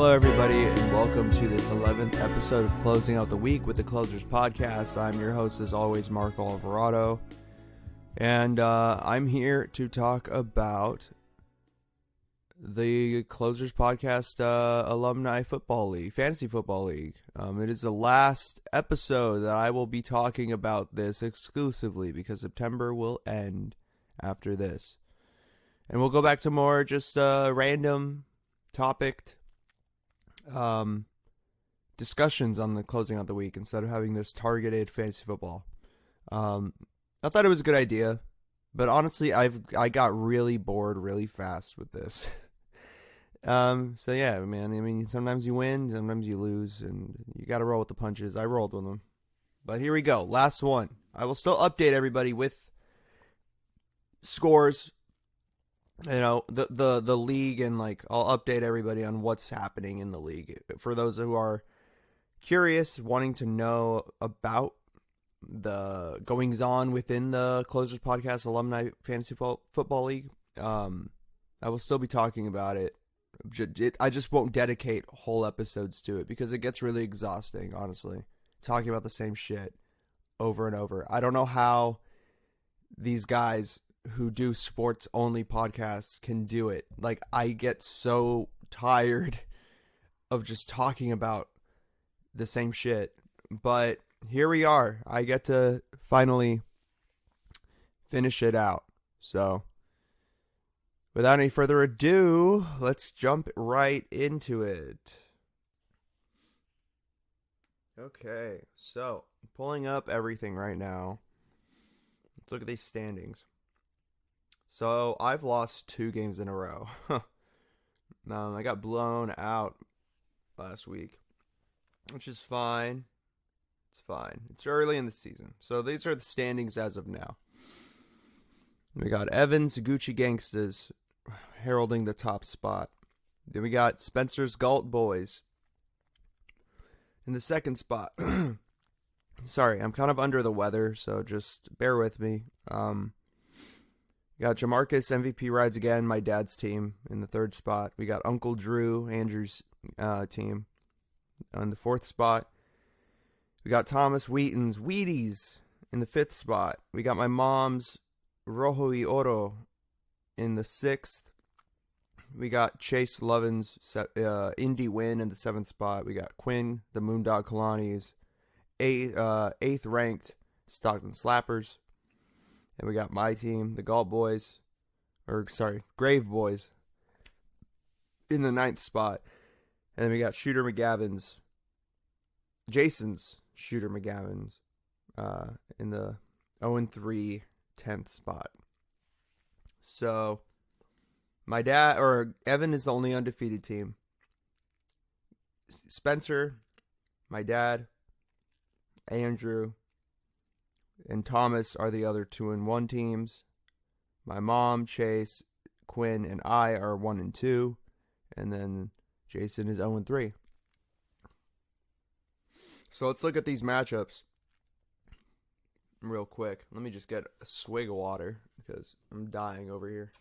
Hello, everybody, and welcome to this 11th episode of Closing Out the Week with the Closers Podcast. I'm your host, as always, Mark Alvarado, and I'm here to talk about the Closers Podcast Alumni Football League, Fantasy Football League. It is the last episode that I will be talking about this exclusively because September will end after this. And we'll go back to more just random topic discussions on the Closing Out the Week instead of having this targeted fantasy football. I thought it was a good idea, but honestly, I got really bored really fast with this. So yeah, man, I mean, sometimes you win, sometimes you lose, and you got to roll with the punches. I rolled with them. But here we go. Last one. I will still update everybody with scores, you know, the league, and like I'll update everybody on what's happening in the league. For those who are curious, wanting to know about the goings on within the Closers Podcast Alumni Fantasy Football League, I will still be talking about it. I just won't dedicate whole episodes to it because it gets really exhausting, honestly, talking about the same shit over and over. I don't know how these guys who do sports only podcasts can do it. Like, I get so tired of just talking about the same shit, but here we are. I get to finally finish it out. So without any further ado, let's jump right into it. Okay, so pulling up everything right now. Let's look at these standings. So I've lost 2 games in a row. I got blown out last week, which is fine. It's fine. It's early in the season. So these are the standings as of now. We got Evans, Gucci Gangstas heralding the top spot. Then we got Spencer's Galt Boys in the second spot. Sorry, I'm kind of under the weather, so just bear with me. We got Jamarcus MVP Rides Again, my dad's team, in the third spot. We got Uncle Drew, Andrew's team, on the fourth spot. We got Thomas Wheaton's Wheaties in the fifth spot. We got my mom's Rojo y Oro in the sixth. We got Chase Lovin's Indie Win in the seventh spot. We got Quinn, the Moondog Kalani's eighth ranked Stockton Slappers. And we got my team, the Grave Boys, in the ninth spot. And then we got Jason's Shooter McGavin's, in the 0-3 10th spot. So Evan is the only undefeated team. Spencer, my dad, Andrew, and Thomas are the other 2-1 teams. My mom, Chase, Quinn, and I are 1-2. And then Jason is 0-3. So let's look at these matchups real quick. Let me just get a swig of water because I'm dying over here.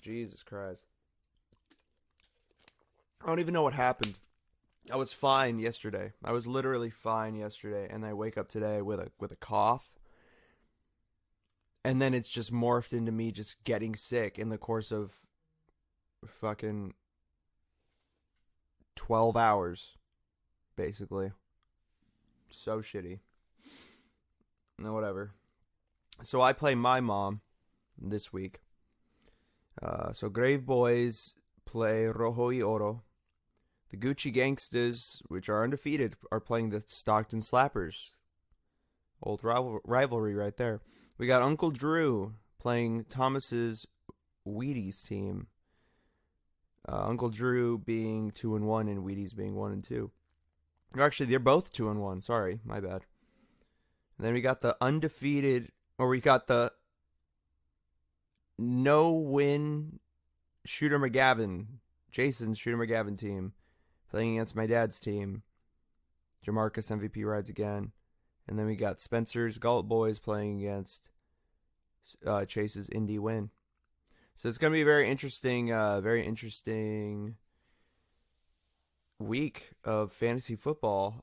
Jesus Christ. I don't even know what happened. I was fine yesterday. I was literally fine yesterday, and I wake up today with a cough. And then it's just morphed into me just getting sick in the course of fucking 12 hours, basically. So shitty. No, whatever. So I play my mom this week. So Grave Boys play Rojo y Oro. The Gucci Gangstas, which are undefeated, are playing the Stockton Slappers. Old rivalry right there. We got Uncle Drew playing Thomas's Wheaties team. Uncle Drew being 2-1 and Wheaties being 1-2. Or actually, they're both 2-1. Sorry, my bad. And then we got the no-win Shooter McGavin, Jason's Shooter McGavin team, playing against my dad's team. Jamarcus MVP Rides Again. And then we got Spencer's Galt Boys playing against Chase's Indie Win. So it's going to be very interesting week of fantasy football.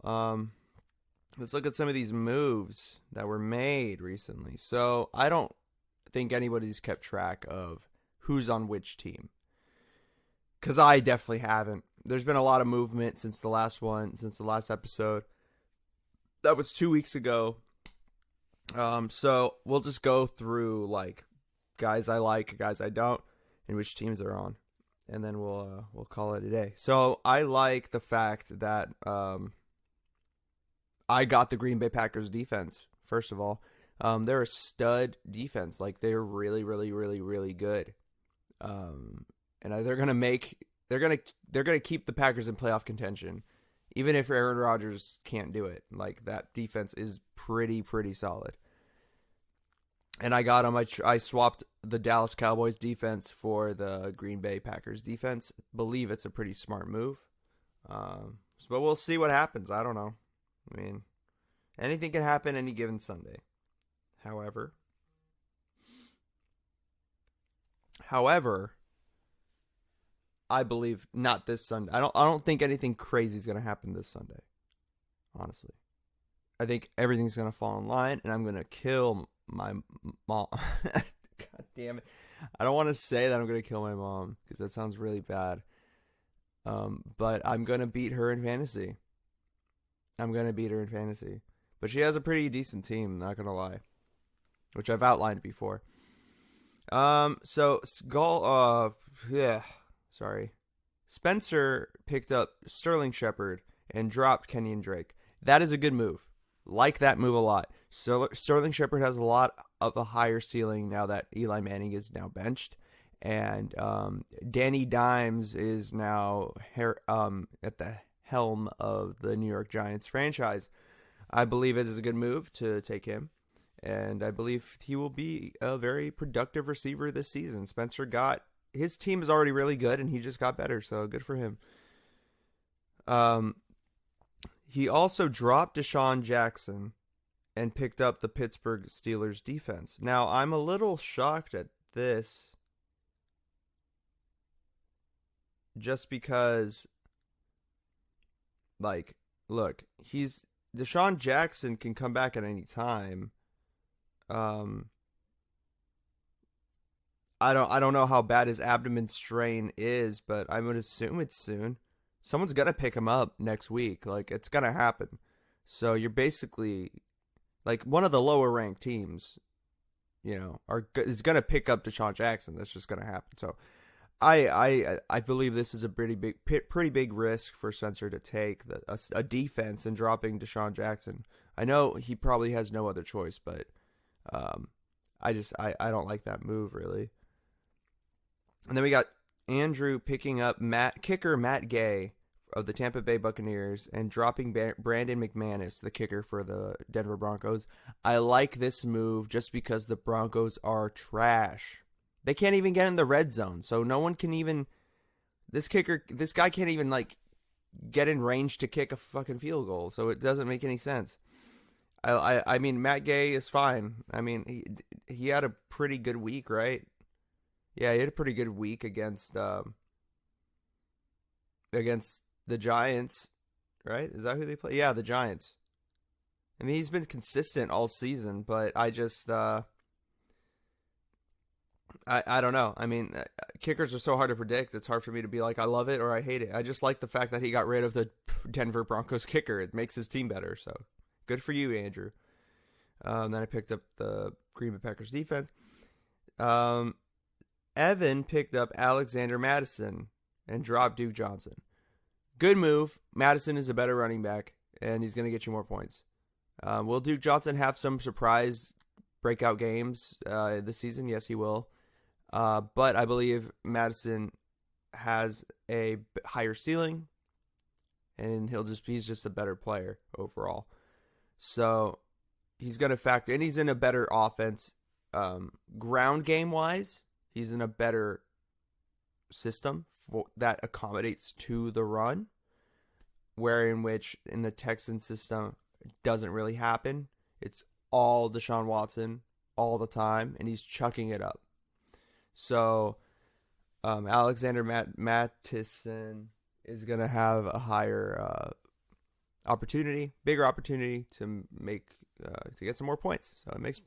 Let's look at some of these moves that were made recently. So I don't think anybody's kept track of who's on which team, because I definitely haven't. There's been a lot of movement since the last episode. That was 2 weeks ago. So we'll just go through like guys I like, guys I don't, and which teams they're on, and then we'll call it a day. So I like the fact that I got the Green Bay Packers defense. First of all, they're a stud defense. Like, they're really, really, really, really good. And they're gonna keep the Packers in playoff contention, even if Aaron Rodgers can't do it. Like, that defense is pretty solid. And I got them. I swapped the Dallas Cowboys defense for the Green Bay Packers defense. Believe it's a pretty smart move. But we'll see what happens. I don't know. I mean, anything can happen any given Sunday. However, I believe not this Sunday. I don't think anything crazy is going to happen this Sunday. Honestly, I think everything's going to fall in line, and I'm going to kill my mom. God damn it! I don't want to say that I'm going to kill my mom because that sounds really bad. But I'm going to beat her in fantasy. But she has a pretty decent team, not going to lie, which I've outlined before. Spencer picked up Sterling Shepard and dropped Kenyon Drake. That is a good move. Like that move a lot. So Sterling Shepard has a lot of a higher ceiling now that Eli Manning is now benched. And Danny Dimes is now at the helm of the New York Giants franchise. I believe it is a good move to take him. And I believe he will be a very productive receiver this season. His team is already really good, and he just got better, so good for him. He also dropped Deshaun Jackson and picked up the Pittsburgh Steelers defense. Now, I'm a little shocked at this just because, like, look, Deshaun Jackson can come back at any time. I don't know how bad his abdomen strain is, but I'm going to assume it's soon. Someone's going to pick him up next week. Like, it's going to happen. So you're basically, like, one of the lower ranked teams, is going to pick up Deshaun Jackson. That's just going to happen. So I believe this is a pretty big risk for Spencer to take a defense and dropping Deshaun Jackson. I know he probably has no other choice, but I don't like that move, really. And then we got Andrew picking up kicker Matt Gay of the Tampa Bay Buccaneers and dropping Brandon McManus, the kicker for the Denver Broncos. I like this move just because the Broncos are trash. They can't even get in the red zone, so no one can even. This guy can't even like get in range to kick a fucking field goal, so it doesn't make any sense. I mean, Matt Gay is fine. I mean, he had a pretty good week, right? Yeah, he had a pretty good week against the Giants, right? Is that who they play? Yeah, the Giants. I mean, he's been consistent all season, but I just I don't know. I mean, kickers are so hard to predict. It's hard for me to be like, I love it or I hate it. I just like the fact that he got rid of the Denver Broncos kicker. It makes his team better, so good for you, Andrew. Then I picked up the Green Bay Packers defense. Evan picked up Alexander Madison and dropped Duke Johnson. Good move. Madison is a better running back, and he's going to get you more points. Will Duke Johnson have some surprise breakout games this season? Yes, he will. But I believe Madison has a higher ceiling, and he's just a better player overall. So he's going to factor, and he's in a better offense. Ground game wise, he's in a better system that accommodates to the run, in the Texans system it doesn't really happen. It's all Deshaun Watson all the time, and he's chucking it up. So Alexander Mattison is going to have a higher bigger opportunity to to get some more points. So it makes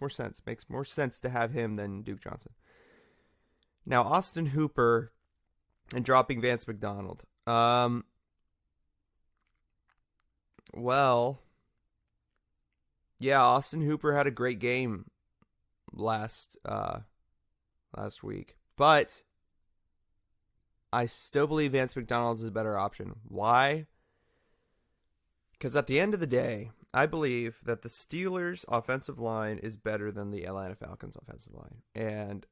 more sense. Makes more sense to have him than Duke Johnson. Now, Austin Hooper and dropping Vance McDonald. Well, yeah, Austin Hooper had a great game last week, but I still believe Vance McDonald is a better option. Why? Because at the end of the day, I believe that the Steelers' offensive line is better than the Atlanta Falcons' offensive line. And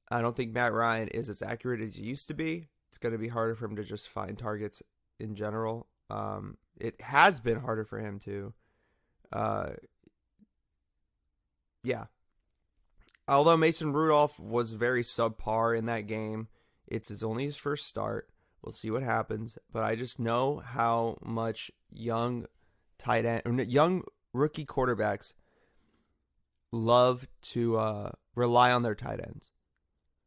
I don't think Matt Ryan is as accurate as he used to be. It's going to be harder for him to just find targets in general. It has been harder for him to. Yeah. Although Mason Rudolph was very subpar in that game, it's only his first start. We'll see what happens. But I just know how much young rookie quarterbacks love to rely on their tight ends.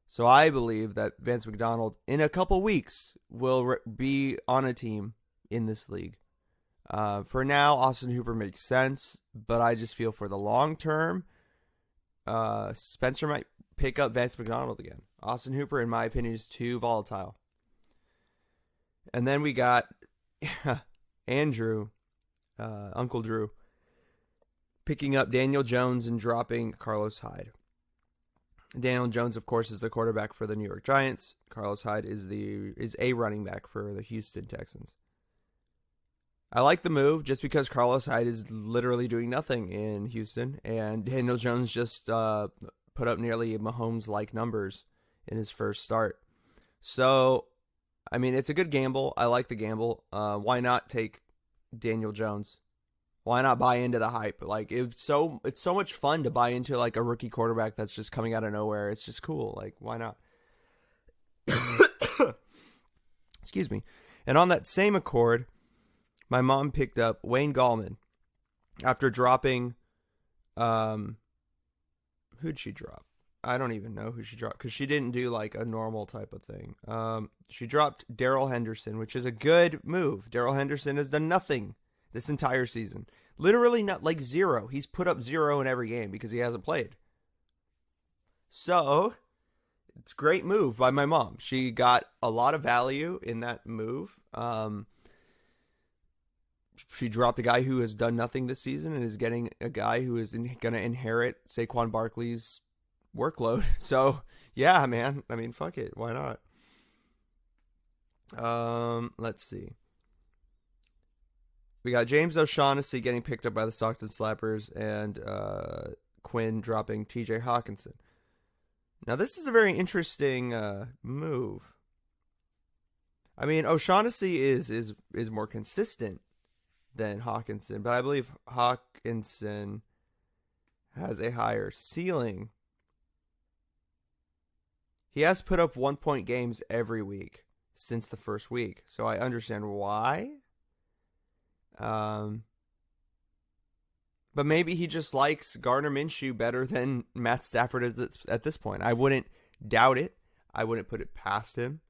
So I believe that Vance McDonald, in a couple weeks, will be on a team in this league. For now, Austin Hooper makes sense, but I just feel for the long term, Spencer might pick up Vance McDonald again. Austin Hooper, in my opinion, is too volatile. And then we got Andrew, Uncle Drew, picking up Daniel Jones and dropping Carlos Hyde. Daniel Jones, of course, is the quarterback for the New York Giants. Carlos Hyde is a running back for the Houston Texans. I like the move just because Carlos Hyde is literally doing nothing in Houston, and Daniel Jones just put up nearly Mahomes-like numbers in his first start. So, I mean, it's a good gamble. I like the gamble. Why not take Daniel Jones? Why not buy into the hype? Like, it's so much fun to buy into like a rookie quarterback that's just coming out of nowhere. It's just cool. Like, why not? Excuse me. And on that same accord, my mom picked up Wayne Gallman after dropping. Who'd she drop? I don't even know who she dropped because she didn't do like a normal type of thing. She dropped Darrell Henderson, which is a good move. Darrell Henderson has done nothing this entire season. Literally not like zero. He's put up 0 in every game because he hasn't played. So, it's a great move by my mom. She got a lot of value in that move. She dropped a guy who has done nothing this season and is getting a guy who is going to inherit Saquon Barkley's workload. So, yeah, man. I mean, fuck it. Why not? Let's see. We got James O'Shaughnessy getting picked up by the Stockton Slappers and Quinn dropping TJ Hawkinson. Now, this is a very interesting move. I mean, O'Shaughnessy is more consistent than Hawkinson, but I believe Hawkinson has a higher ceiling. He has put up 1-point games every week since the first week, so I understand why. But maybe he just likes Gardner Minshew better than Matt Stafford at this point. I wouldn't doubt it. I wouldn't put it past him,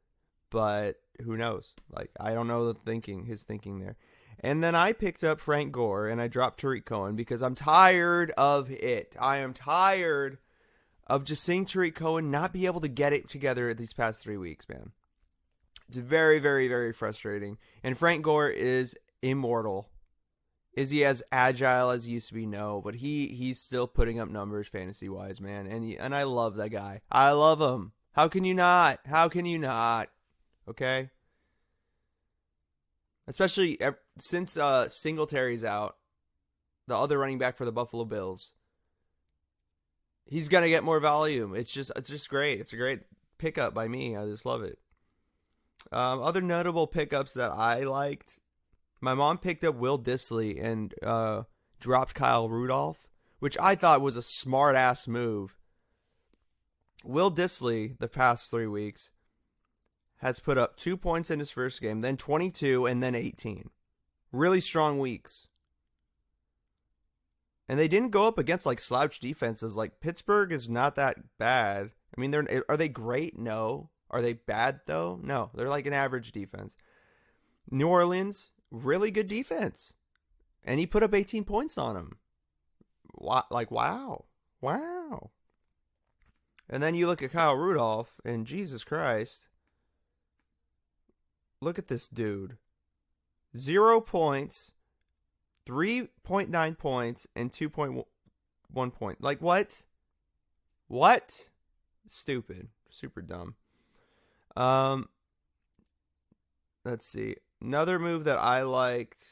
but who knows? Like, I don't know his thinking there. And then I picked up Frank Gore and I dropped Tariq Cohen because I'm tired of it. I am tired of just seeing Tariq Cohen not be able to get it together these past 3 weeks, man. It's very, very, very frustrating. And Frank Gore is immortal. Is he as agile as he used to be? No, but he's still putting up numbers fantasy-wise, man. And I love that guy. I love him. How can you not? How can you not? Okay? Especially since Singletary's out, the other running back for the Buffalo Bills. He's going to get more volume. It's just great. It's a great pickup by me. I just love it. Other notable pickups that I liked. My mom picked up Will Dissly and dropped Kyle Rudolph, which I thought was a smart-ass move. Will Dissly, the past 3 weeks, has put up 2 points in his first game, then 22, and then 18. Really strong weeks. And they didn't go up against like slouch defenses. Like Pittsburgh is not that bad. I mean, are they great? No. Are they bad, though? No, they're like an average defense. New Orleans, really good defense. And he put up 18 points on them. Like, wow. Wow. And then you look at Kyle Rudolph, and Jesus Christ. Look at this dude. 0 points, 3.9 points, and 2.1 point. Like, what? What? Stupid. Super dumb. Let's see. Another move that I liked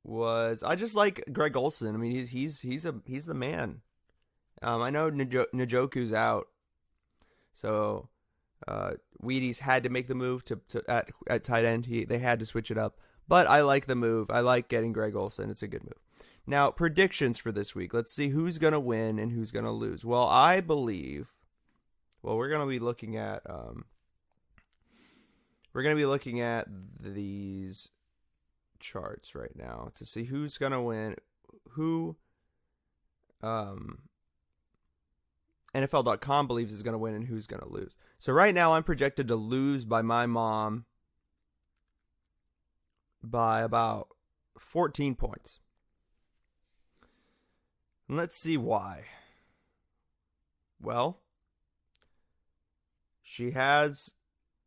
was I just like Greg Olsen. I mean, he's the man. I know Njoku's out, so Wheaties had to make the move to at tight end. They had to switch it up, but I like the move. I like getting Greg Olsen. It's a good move. Now, predictions for this week. Let's see who's gonna win and who's gonna lose. Well, I believe. Well, we're gonna be looking at these charts right now to see who's gonna win, who NFL.com believes is gonna win, and who's gonna lose. So right now, I'm projected to lose by my mom by about 14 points. And let's see why. Well, she has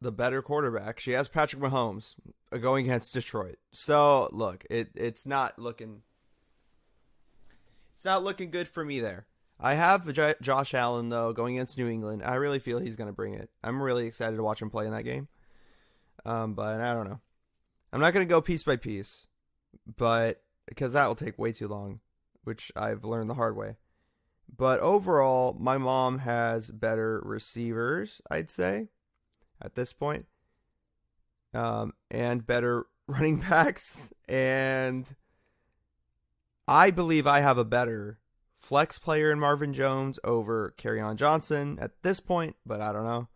the better quarterback. She has Patrick Mahomes going against Detroit. So look, it's not looking good for me there. I have Josh Allen though going against New England. I really feel he's going to bring it. I'm really excited to watch him play in that game. But I don't know. I'm not going to go piece by piece, but because that will take way too long, which I've learned the hard way. But overall, my mom has better receivers, I'd say, at this point, and better running backs. And I believe I have a better flex player in Marvin Jones over Kerryon Johnson at this point, but I don't know.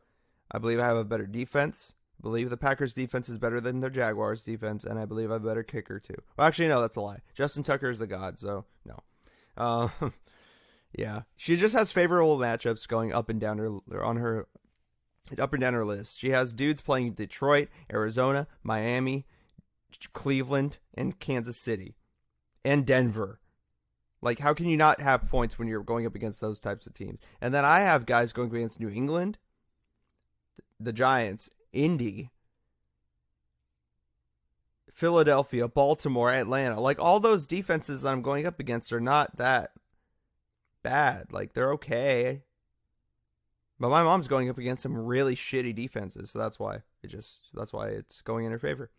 I believe I have a better defense. I believe the Packers' defense is better than the Jaguars' defense, and I believe I have a better kicker, too. Well, actually, no, that's a lie. Justin Tucker is the god, so no. Yeah, she just has favorable matchups going up and down her list. She has dudes playing Detroit, Arizona, Miami, Cleveland, and Kansas City, and Denver. Like, how can you not have points when you're going up against those types of teams? And then I have guys going against New England, the Giants, Indy, Philadelphia, Baltimore, Atlanta. Like, all those defenses that I'm going up against are not that bad. Like, they're okay. But my mom's going up against some really shitty defenses, so that's why it's going in her favor.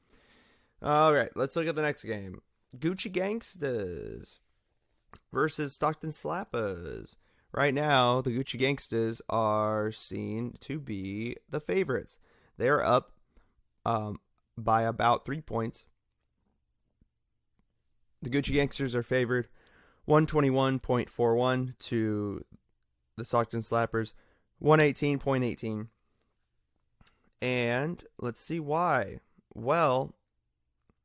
All right, let's look at the next game. Gucci Gangstas versus Stockton Slappers. Right now, the Gucci Gangstas are seen to be the favorites. They are up by about 3 points. The Gucci Gangsters are favored 121.41 to the Stockton Slappers 118.18. And let's see why. Well,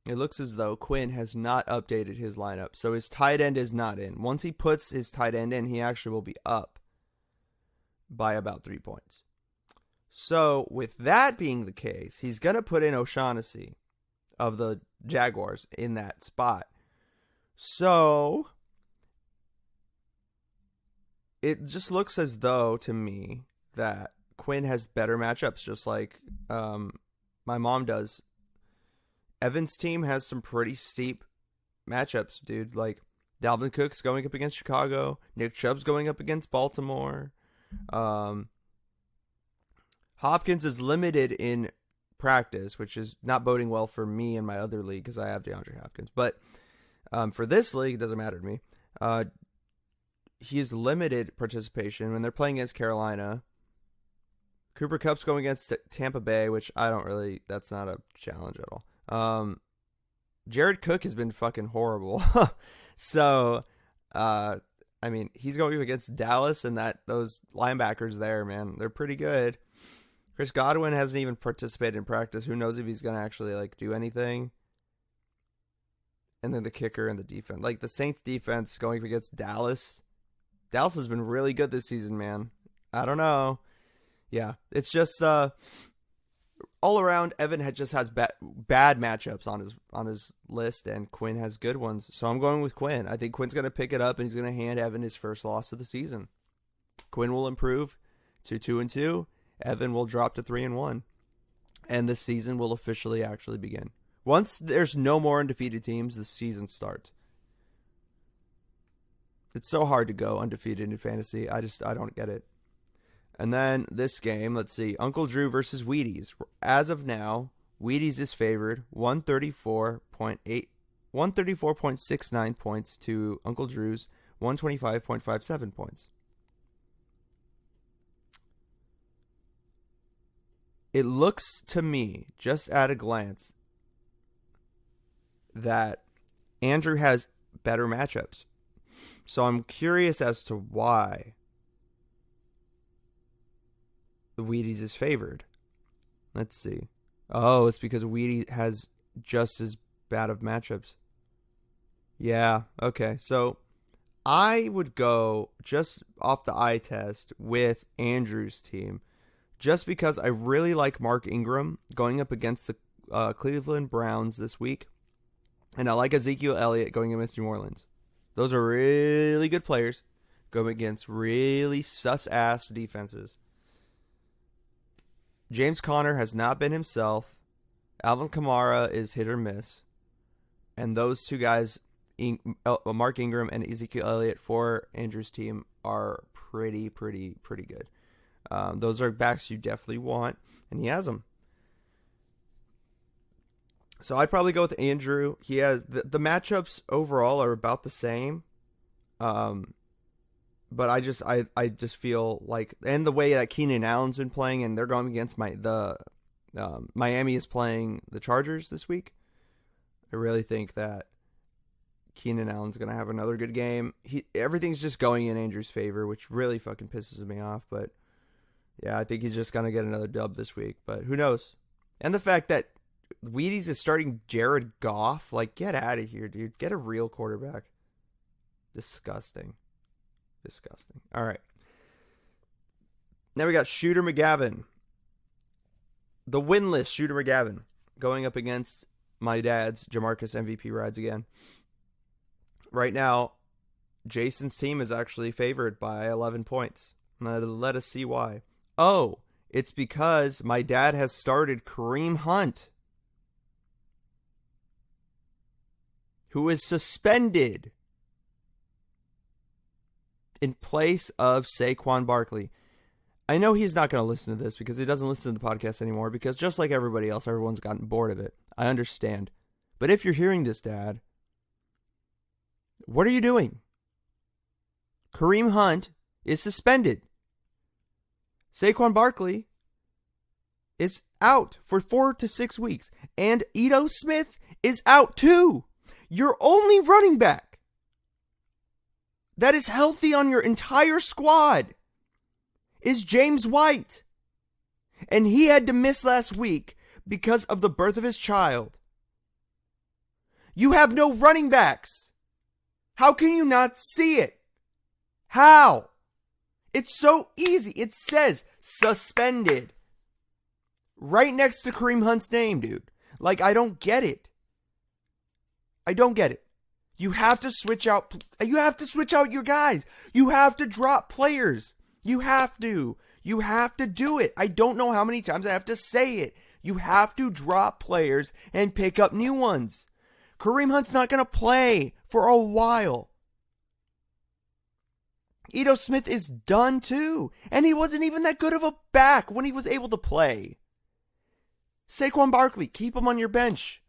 it looks as though Quinn has not updated his lineup, so his tight end is not in. Once he puts his tight end in, he actually will be up by about 3 points. So, with that being the case, he's going to put in O'Shaughnessy of the Jaguars in that spot. So, it just looks as though, to me, that Quinn has better matchups, just like my mom does. Evan's team has some pretty steep matchups, dude. Like, Dalvin Cook's going up against Chicago. Nick Chubb's going up against Baltimore. Hopkins is limited in practice, which is not boding well for me in my other league because I have DeAndre Hopkins. But for this league, it doesn't matter to me. He is limited participation when they're playing against Carolina. Cooper Kupp's going against Tampa Bay, which that's not a challenge at all. Jared Cook has been fucking horrible. So, I mean, he's going against Dallas, and those linebackers there, man, they're pretty good. Chris Godwin hasn't even participated in practice. Who knows if he's going to actually do anything? And then the kicker and the defense. Like, the Saints defense going against Dallas. Dallas has been really good this season, man. I don't know. Yeah, it's just all around. Evan has bad matchups on his list, and Quinn has good ones. So I'm going with Quinn. I think Quinn's going to pick it up, and he's going to hand Evan his first loss of the season. Quinn will improve to 2-2. Evan will drop to 3-1, and the season will officially actually begin. Once there's no more undefeated teams, the season starts. It's so hard to go undefeated in fantasy. I don't get it. And then this game, let's see. Uncle Drew versus Wheaties. As of now, Wheaties is favored 134.69 points to Uncle Drew's 125.57 points. It looks to me, just at a glance, that Andrew has better matchups. So I'm curious as to why the Wheaties is favored. Let's see. Oh, it's because Wheaties has just as bad of matchups. Yeah, okay. So I would go just off the eye test with Andrew's team, just because I really like Mark Ingram going up against the Cleveland Browns this week, and I like Ezekiel Elliott going against New Orleans. Those are really good players going against really sus-ass defenses. James Conner has not been himself. Alvin Kamara is hit or miss. And those two guys, Mark Ingram and Ezekiel Elliott for Andrew's team, are pretty good. Those are backs you definitely want, and he has them. So I'd probably go with Andrew. He has the matchups overall are about the same. But I just feel like, and the way that Keenan Allen's been playing, and they're going against Miami is playing the Chargers this week. I really think that Keenan Allen's going to have another good game. Everything's just going in Andrew's favor, which really fucking pisses me off. But yeah, I think he's just going to get another dub this week. But who knows? And the fact that Wheaties is starting Jared Goff, like, get out of here, dude. Get a real quarterback. Disgusting. All right. Now we got Shooter McGavin. The winless Shooter McGavin going up against my dad's Jamarcus MVP rides again. Right now, Jason's team is actually favored by 11 points. Now, let us see why. Oh, it's because my dad has started Kareem Hunt, who is suspended in place of Saquon Barkley. I know he's not going to listen to this because he doesn't listen to the podcast anymore, because just like everybody else, everyone's gotten bored of it. I understand. But if you're hearing this, Dad, what are you doing? Kareem Hunt is suspended. Saquon Barkley is out for 4 to 6 weeks. And Ito Smith is out too. Your only running back that is healthy on your entire squad is James White. And he had to miss last week because of the birth of his child. You have no running backs. How can you not see it? How? It's so easy. It says suspended right next to Kareem Hunt's name, dude. Like, I don't get it. You have to switch out. You have to switch out your guys. You have to drop players. You have to. You have to do it. I don't know how many times I have to say it. You have to drop players and pick up new ones. Kareem Hunt's not going to play for a while. Ito Smith is done too. And he wasn't even that good of a back when he was able to play. Saquon Barkley, keep him on your bench.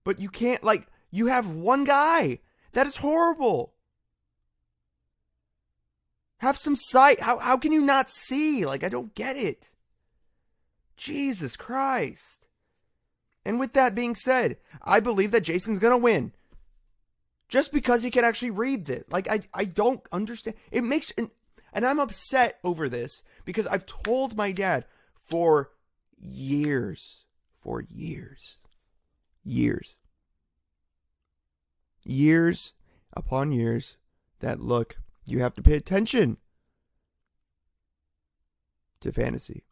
But you can't, like, you have one guy. That is horrible. Have some sight. How can you not see? Like, I don't get it. Jesus Christ. And with that being said, I believe that Jason's going to win. Just because he can actually read this. Like, I don't understand. It makes... And I'm upset over this because I've told my dad for years. Years upon years that, look, you have to pay attention to fantasy.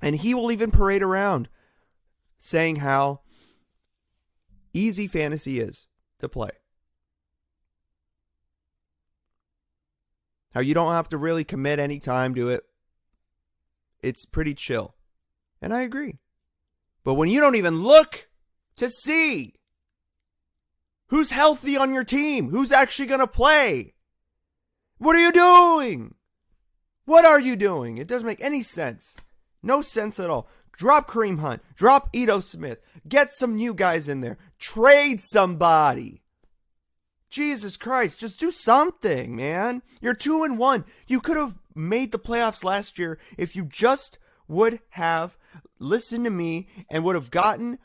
And he will even parade around saying how easy fantasy is to play. How you don't have to really commit any time to it. It's pretty chill. And I agree. But when you don't even look to see who's healthy on your team, who's actually going to play, what are you doing? What are you doing? It doesn't make any sense. No sense at all. Drop Kareem Hunt. Drop Ito Smith. Get some new guys in there. Trade somebody. Jesus Christ, just do something, man. You're 2-1. You could have made the playoffs last year if you just would have listened to me and would have gotten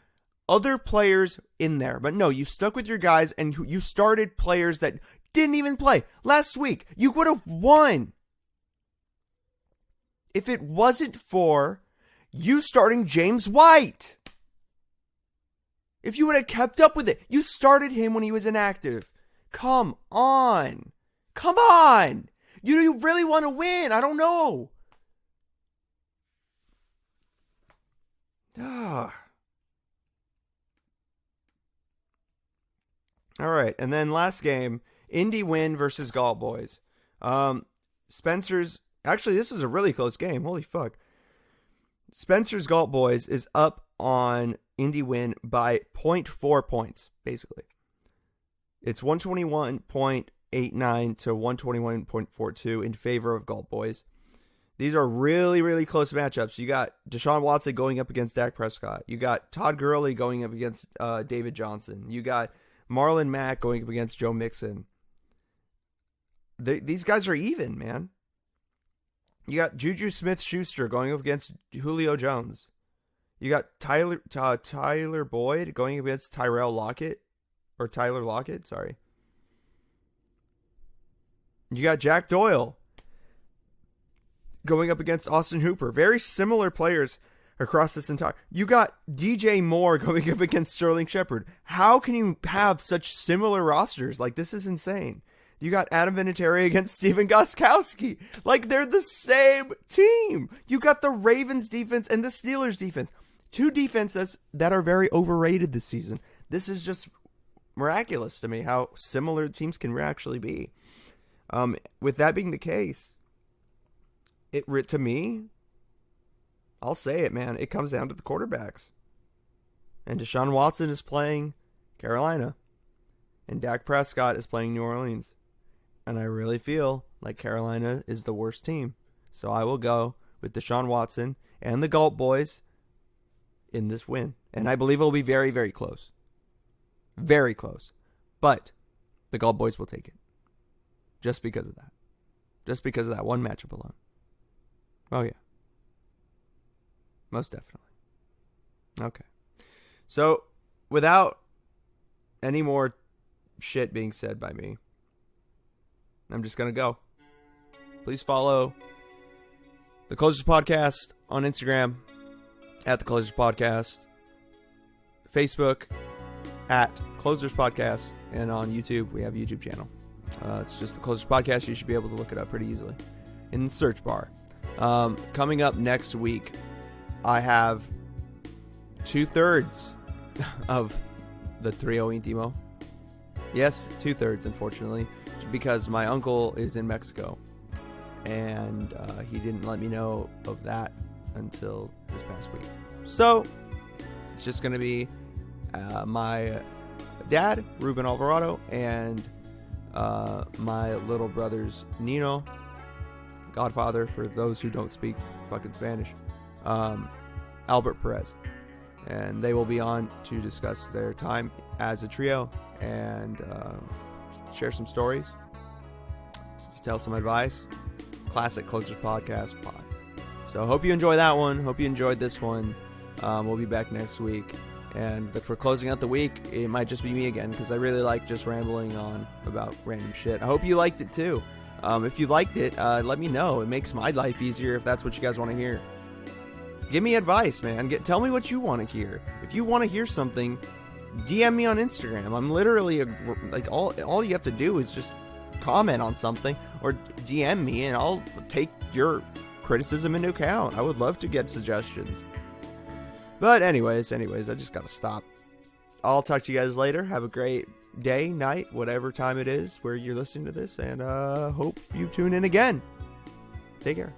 other players in there. But no, you stuck with your guys and you started players that didn't even play. Last week, you would have won if it wasn't for you starting James White. If you would have kept up with it, you started him when he was inactive. Come on. Come on. You really want to win? I don't know. All right, and then last game, Indy win versus Galt Boys. Spencer's, actually, this is a really close game. Holy fuck. Spencer's Galt Boys is up on Indy win by 0.4 points, basically. It's 121.89 to 121.42 in favor of Galt Boys. These are really, really close matchups. You got Deshaun Watson going up against Dak Prescott. You got Todd Gurley going up against David Johnson. You got Marlon Mack going up against Joe Mixon. These guys are even, man. You got Juju Smith-Schuster going up against Julio Jones. You got Tyler Boyd going up against Tyler Lockett, sorry. You got Jack Doyle going up against Austin Hooper. Very similar players across this entire... You got DJ Moore going up against Sterling Shepard. How can you have such similar rosters? Like, this is insane. You got Adam Vinatieri against Steven Gostkowski. Like, they're the same team. You got the Ravens defense and the Steelers defense. Two defenses that are very overrated this season. This is just miraculous to me how similar teams can actually be. With that being the case, to me, I'll say it, man. It comes down to the quarterbacks. And Deshaun Watson is playing Carolina. And Dak Prescott is playing New Orleans. And I really feel like Carolina is the worst team. So I will go with Deshaun Watson and the Galt Boys in this win. And I believe it will be very, very close. Very close. But the Galt Boys will take it. Just because of that. Just because of that one matchup alone. Oh, yeah. Most definitely. Okay. So, without any more shit being said by me, I'm just going to go. Please follow the Closers Podcast on Instagram at the Closers Podcast, Facebook at Closers Podcast, and on YouTube, we have a YouTube channel. It's just the Closers Podcast. You should be able to look it up pretty easily in the search bar. Coming up next week, I have 2/3 of the 3-0 Intimo. Yes, 2/3, unfortunately, because my uncle is in Mexico, and he didn't let me know of that until this past week. So, it's just going to be my dad, Ruben Alvarado, and my little brother's Nino, Godfather, for those who don't speak fucking Spanish, Albert Perez. And they will be on to discuss their time as a trio and share some stories, tell some advice. Classic Closers Podcast pod. So hope you enjoy that one. Hope you enjoyed this one. We'll be back next week. And for closing out the week, it might just be me again, because I really like just rambling on about random shit. I hope you liked it too. If you liked it, let me know. It makes my life easier if that's what you guys want to hear. Give me advice, man. Tell me what you want to hear. If you want to hear something, DM me on Instagram. I'm literally all you have to do is just comment on something or DM me, and I'll take your criticism into account. I would love to get suggestions. But anyways, I just gotta stop. I'll talk to you guys later. Have a great day, night, whatever time it is where you're listening to this, and hope you tune in again. Take care.